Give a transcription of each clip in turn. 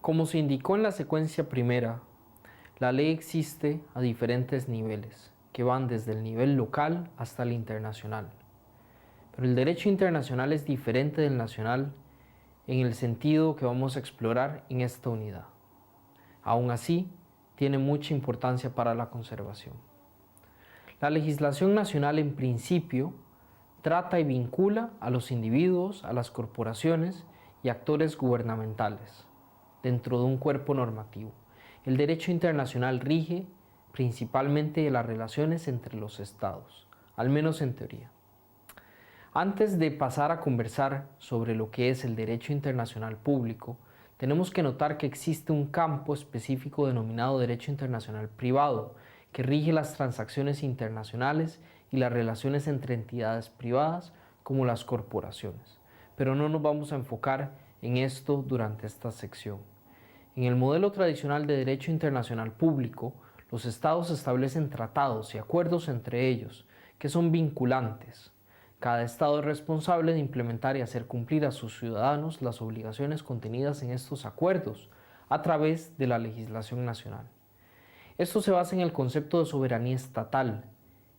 Como se indicó en la secuencia primera, la ley existe a diferentes niveles, que van desde el nivel local hasta el internacional. Pero el derecho internacional es diferente del nacional en el sentido que vamos a explorar en esta unidad. Aún así, tiene mucha importancia para la conservación. La legislación nacional en principio trata y vincula a los individuos, a las corporaciones y actores gubernamentales dentro de un cuerpo normativo. El derecho internacional rige principalmente las relaciones entre los estados, al menos en teoría. Antes de pasar a conversar sobre lo que es el derecho internacional público, tenemos que notar que existe un campo específico denominado derecho internacional privado, que rige las transacciones internacionales y las relaciones entre entidades privadas como las corporaciones. Pero no nos vamos a enfocar en esto durante esta sección. En el modelo tradicional de derecho internacional público, los estados establecen tratados y acuerdos entre ellos, que son vinculantes. Cada estado es responsable de implementar y hacer cumplir a sus ciudadanos las obligaciones contenidas en estos acuerdos a través de la legislación nacional. Esto se basa en el concepto de soberanía estatal,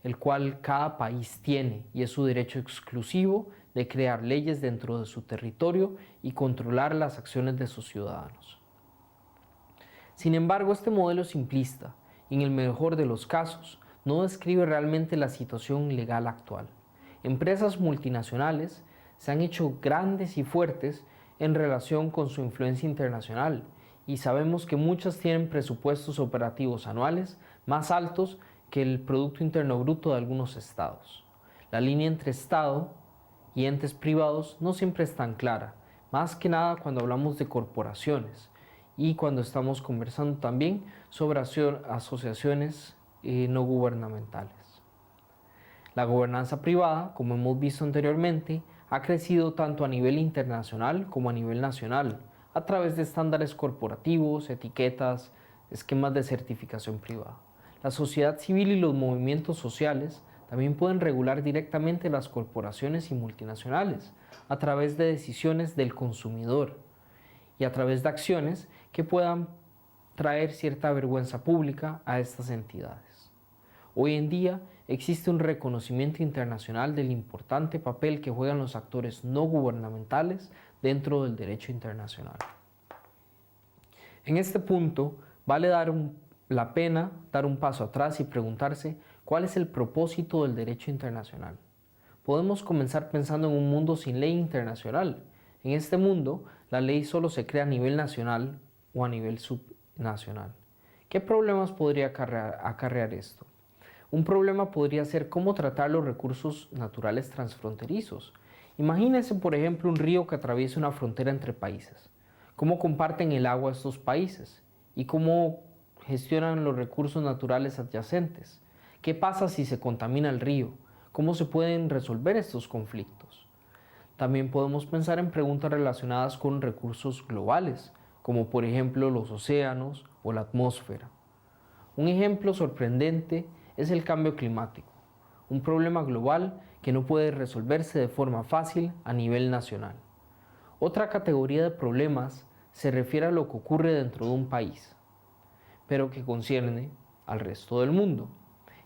el cual cada país tiene y es su derecho exclusivo de crear leyes dentro de su territorio y controlar las acciones de sus ciudadanos. Sin embargo, este modelo simplista, en el mejor de los casos, no describe realmente la situación legal actual. Empresas multinacionales se han hecho grandes y fuertes en relación con su influencia internacional y sabemos que muchas tienen presupuestos operativos anuales más altos que el Producto Interno Bruto de algunos estados. La línea entre Estado y entes privados no siempre es tan clara, más que nada cuando hablamos de corporaciones y cuando estamos conversando también sobre asociaciones no gubernamentales. La gobernanza privada, como hemos visto anteriormente, ha crecido tanto a nivel internacional como a nivel nacional, a través de estándares corporativos, etiquetas, esquemas de certificación privada. La sociedad civil y los movimientos sociales también pueden regular directamente las corporaciones y multinacionales a través de decisiones del consumidor y a través de acciones que puedan traer cierta vergüenza pública a estas entidades. Hoy en día existe un reconocimiento internacional del importante papel que juegan los actores no gubernamentales dentro del derecho internacional. En este punto, vale la pena dar un paso atrás y preguntarse cuál es el propósito del derecho internacional. Podemos comenzar pensando en un mundo sin ley internacional. En este mundo, la ley solo se crea a nivel nacional o a nivel subnacional. ¿Qué problemas podría acarrear esto? Un problema podría ser cómo tratar los recursos naturales transfronterizos. Imagínense, por ejemplo, un río que atraviesa una frontera entre países. ¿Cómo comparten el agua estos países? ¿Y cómo gestionan los recursos naturales adyacentes? ¿Qué pasa si se contamina el río? ¿Cómo se pueden resolver estos conflictos? También podemos pensar en preguntas relacionadas con recursos globales, como por ejemplo los océanos o la atmósfera. Un ejemplo sorprendente es el cambio climático, un problema global que no puede resolverse de forma fácil a nivel nacional. Otra categoría de problemas se refiere a lo que ocurre dentro de un país, pero que concierne al resto del mundo.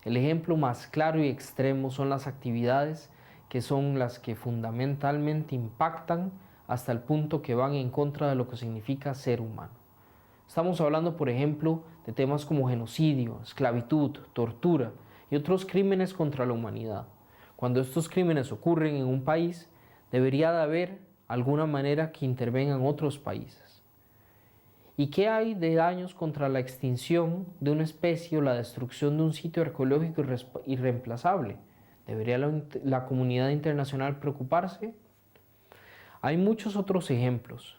El ejemplo más claro y extremo son las actividades que son las que fundamentalmente impactan hasta el punto que van en contra de lo que significa ser humano. Estamos hablando, por ejemplo, de temas como genocidio, esclavitud, tortura y otros crímenes contra la humanidad. Cuando estos crímenes ocurren en un país, debería de haber alguna manera que intervengan otros países. ¿Y qué hay de daños contra la extinción de una especie o la destrucción de un sitio arqueológico irreemplazable? ¿Debería la comunidad internacional preocuparse? Hay muchos otros ejemplos.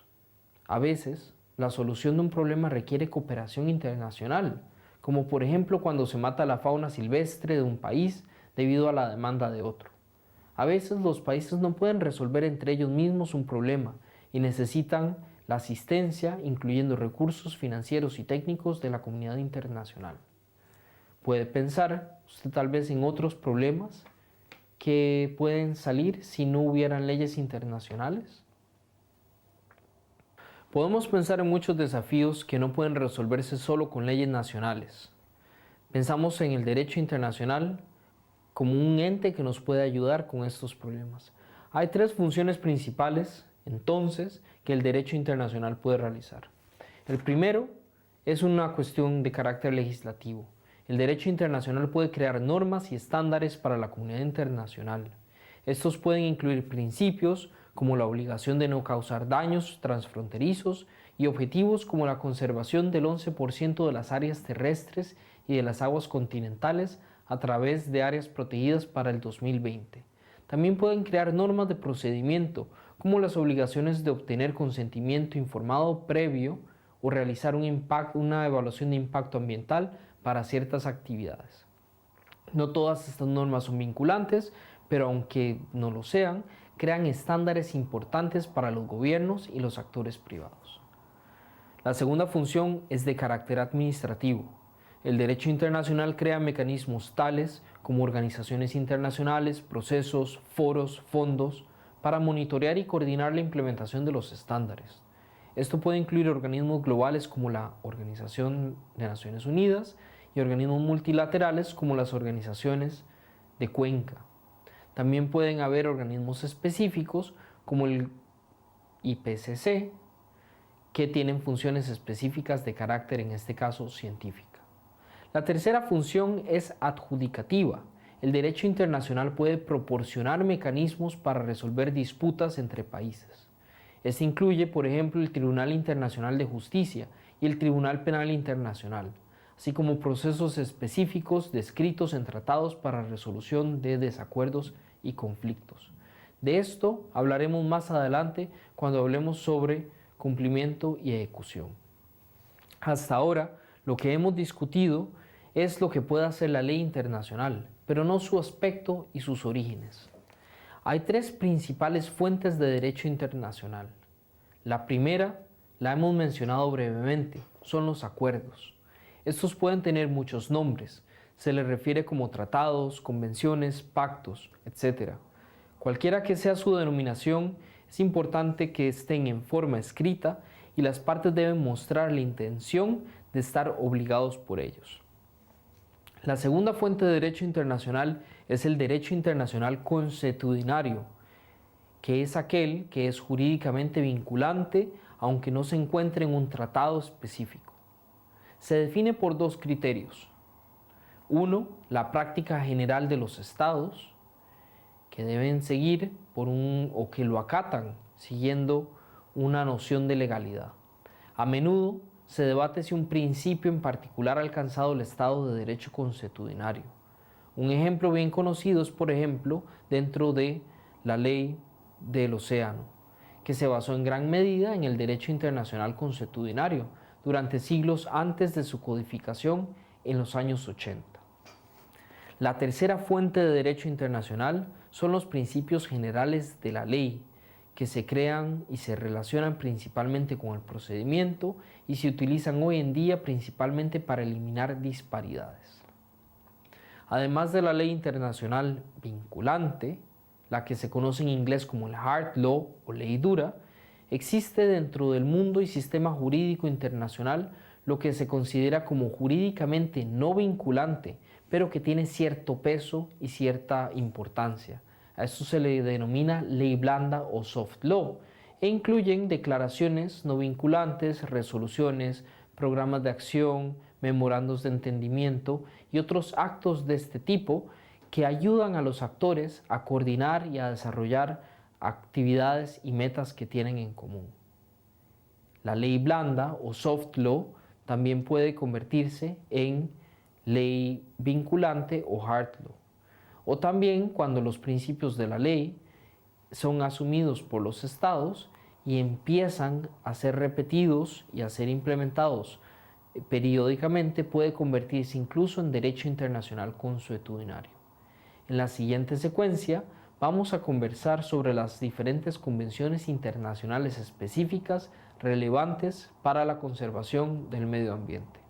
A veces, la solución de un problema requiere cooperación internacional, como por ejemplo cuando se mata la fauna silvestre de un país debido a la demanda de otro. A veces los países no pueden resolver entre ellos mismos un problema y necesitan la asistencia, incluyendo recursos financieros y técnicos de la comunidad internacional. Puede pensar usted tal vez en otros problemas que pueden salir si no hubieran leyes internacionales. Podemos pensar en muchos desafíos que no pueden resolverse solo con leyes nacionales. Pensamos en el derecho internacional como un ente que nos puede ayudar con estos problemas. Hay tres funciones principales, entonces, que el derecho internacional puede realizar. El primero es una cuestión de carácter legislativo. El derecho internacional puede crear normas y estándares para la comunidad internacional. Estos pueden incluir principios como la obligación de no causar daños transfronterizos y objetivos como la conservación del 11% de las áreas terrestres y de las aguas continentales a través de áreas protegidas para el 2020. También pueden crear normas de procedimiento como las obligaciones de obtener consentimiento informado previo o realizar una evaluación de impacto ambiental para ciertas actividades. No todas estas normas son vinculantes, pero aunque no lo sean, crean estándares importantes para los gobiernos y los actores privados. La segunda función es de carácter administrativo. El derecho internacional crea mecanismos tales como organizaciones internacionales, procesos, foros, fondos, para monitorear y coordinar la implementación de los estándares. Esto puede incluir organismos globales como la Organización de Naciones Unidas y organismos multilaterales como las organizaciones de Cuenca. También pueden haber organismos específicos como el IPCC, que tienen funciones específicas de carácter, en este caso, científica. La tercera función es adjudicativa. El derecho internacional puede proporcionar mecanismos para resolver disputas entre países. Este incluye, por ejemplo, el Tribunal Internacional de Justicia y el Tribunal Penal Internacional, así como procesos específicos descritos en tratados para resolución de desacuerdos y conflictos. De esto hablaremos más adelante cuando hablemos sobre cumplimiento y ejecución. Hasta ahora, lo que hemos discutido es lo que puede hacer la ley internacional, pero no su aspecto y sus orígenes. Hay tres principales fuentes de derecho internacional. La primera, la hemos mencionado brevemente, son los acuerdos. Estos pueden tener muchos nombres, se les refiere como tratados, convenciones, pactos, etc. Cualquiera que sea su denominación, es importante que estén en forma escrita y las partes deben mostrar la intención de estar obligados por ellos. La segunda fuente de derecho internacional es el derecho internacional consuetudinario, que es aquel que es jurídicamente vinculante aunque no se encuentre en un tratado específico. Se define por dos criterios. Uno, la práctica general de los estados, que deben seguir o que lo acatan siguiendo una noción de legalidad. A menudo se debate si un principio en particular ha alcanzado el estado de derecho consuetudinario. Un ejemplo bien conocido es, por ejemplo, dentro de la ley del océano, que se basó en gran medida en el derecho internacional consuetudinario durante siglos antes de su codificación en los años 80. La tercera fuente de derecho internacional son los principios generales de la ley, que se crean y se relacionan principalmente con el procedimiento y se utilizan hoy en día principalmente para eliminar disparidades. Además de la ley internacional vinculante, la que se conoce en inglés como el hard law o ley dura, existe dentro del mundo y sistema jurídico internacional lo que se considera como jurídicamente no vinculante, pero que tiene cierto peso y cierta importancia. A esto se le denomina ley blanda o soft law e incluyen declaraciones no vinculantes, resoluciones, programas de acción, memorandos de entendimiento y otros actos de este tipo que ayudan a los actores a coordinar y a desarrollar actividades y metas que tienen en común. La ley blanda o soft law también puede convertirse en ley vinculante o hard law. O también cuando los principios de la ley son asumidos por los estados y empiezan a ser repetidos y a ser implementados periódicamente, puede convertirse incluso en derecho internacional consuetudinario. En la siguiente secuencia vamos a conversar sobre las diferentes convenciones internacionales específicas relevantes para la conservación del medio ambiente.